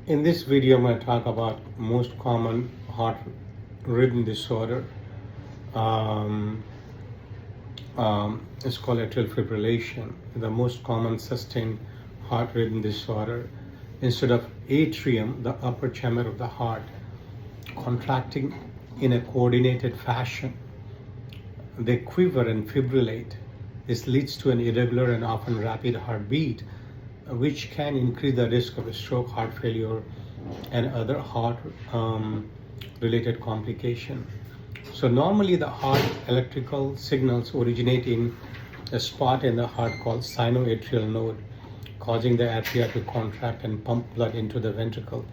In this video, I'm going to talk about most common heart rhythm disorder. Um, it's called atrial fibrillation, the most common sustained heart rhythm disorder. Instead of atrium, the upper chamber of the heart, contracting in a coordinated fashion, they quiver and fibrillate. This leads to an irregular and often rapid heartbeat, which can increase the risk of stroke, heart failure, and other heart related complication. So normally the heart electrical signals originate in a spot in the heart called sinoatrial node, causing the atria to contract and pump blood into the ventricle.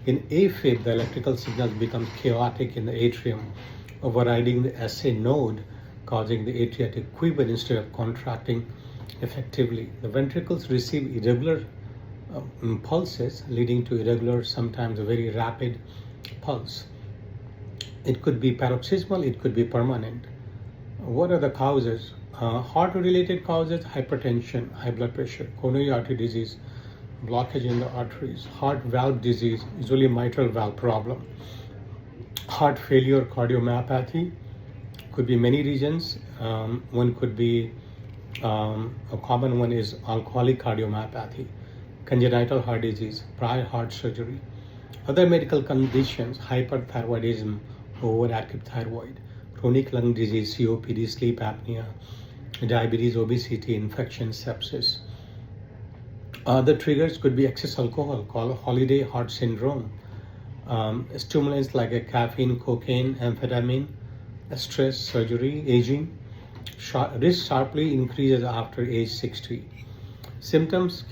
In AFib, the electrical signals become chaotic in the atrium, overriding the SA node, causing the atria to quiver instead of contracting effectively. The ventricles receive irregular pulses, leading to irregular, sometimes a very rapid pulse. It could be paroxysmal, it could be permanent. What are the causes? Heart-related causes: hypertension, high blood pressure, coronary artery disease, blockage in the arteries, heart valve disease, usually mitral valve problem, heart failure, cardiomyopathy. Could be many reasons. One could be a common one is alcoholic cardiomyopathy, congenital heart disease, prior heart surgery. Other medical conditions: hyperthyroidism, overactive thyroid, chronic lung disease, COPD, sleep apnea, diabetes, obesity, infection, sepsis. Other triggers could be excess alcohol, called holiday heart syndrome, stimulants like caffeine, cocaine, amphetamine, stress, surgery, aging. Risk sharply increases after age 60. Symptoms,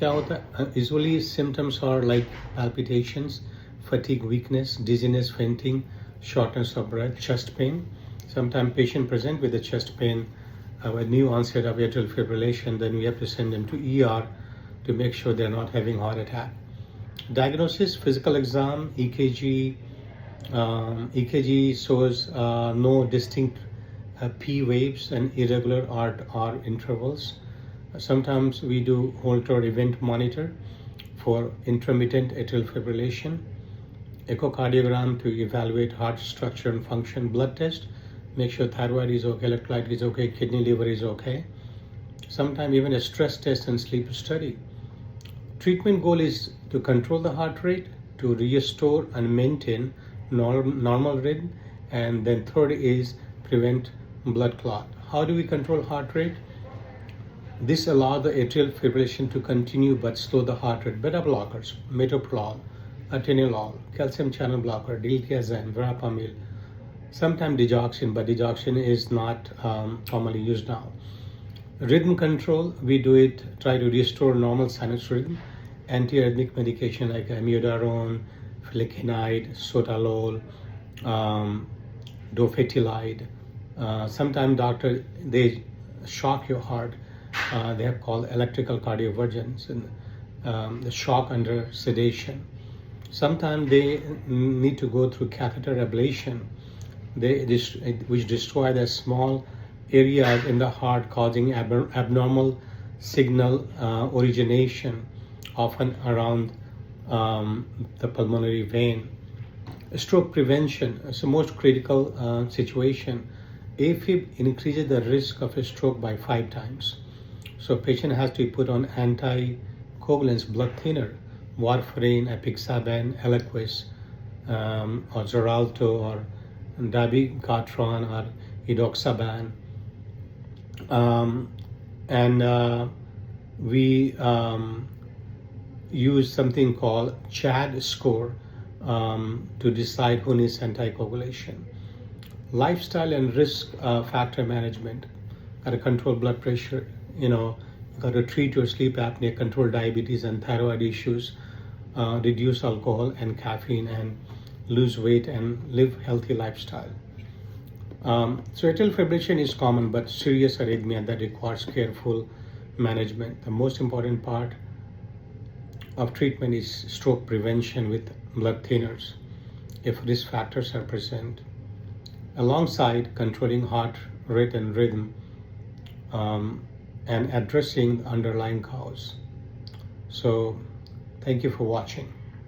usually symptoms are like palpitations, fatigue, weakness, dizziness, fainting, shortness of breath, chest pain. Sometimes patient present with the chest pain, with new onset of atrial fibrillation, then we have to send them to ER to make sure they're not having heart attack. Diagnosis: physical exam, EKG. EKG shows no distinct P waves and irregular R intervals. Sometimes we do Holter event monitor for intermittent atrial fibrillation. Echocardiogram to evaluate heart structure and function. Blood test, make sure thyroid is okay, electrolyte is okay, kidney, liver is okay. Sometimes even a stress test and sleep study. Treatment goal is to control the heart rate, to restore and maintain normal rhythm, and then third is prevent blood clot. How do we control heart rate? This allows the atrial fibrillation to continue but slow the heart rate. Beta blockers: metoprolol, atenolol, calcium channel blocker, diltiazem, verapamil, sometimes digoxin, but digoxin is not commonly used now. Rhythm control, we do it, try to restore normal sinus rhythm. Antiarrhythmic medication like amiodarone, flecainide, sotalol, dofetilide. Sometimes doctor, they shock your heart. They have called electrical cardioversions, and the shock under sedation. Sometimes they need to go through catheter ablation, which destroy the small areas in the heart, causing abnormal signal origination, often around the pulmonary vein. Stroke prevention is the most critical situation. AFib increases the risk of a stroke by 5 times. So patient has to be put on anticoagulants, blood thinner, warfarin, apixaban, Eliquis, or Xarelto, or dabigatran, or edoxaban. We use something called CHAD score to decide who needs anticoagulation. Lifestyle and risk factor management. Got to control blood pressure, got to treat your sleep apnea, control diabetes and thyroid issues, reduce alcohol and caffeine, and lose weight and live healthy lifestyle. So atrial fibrillation is common but serious arrhythmia that requires careful management. The most important part of treatment is stroke prevention with blood thinners if risk factors are present, alongside controlling heart rate and rhythm, and addressing the underlying cause. So thank you for watching.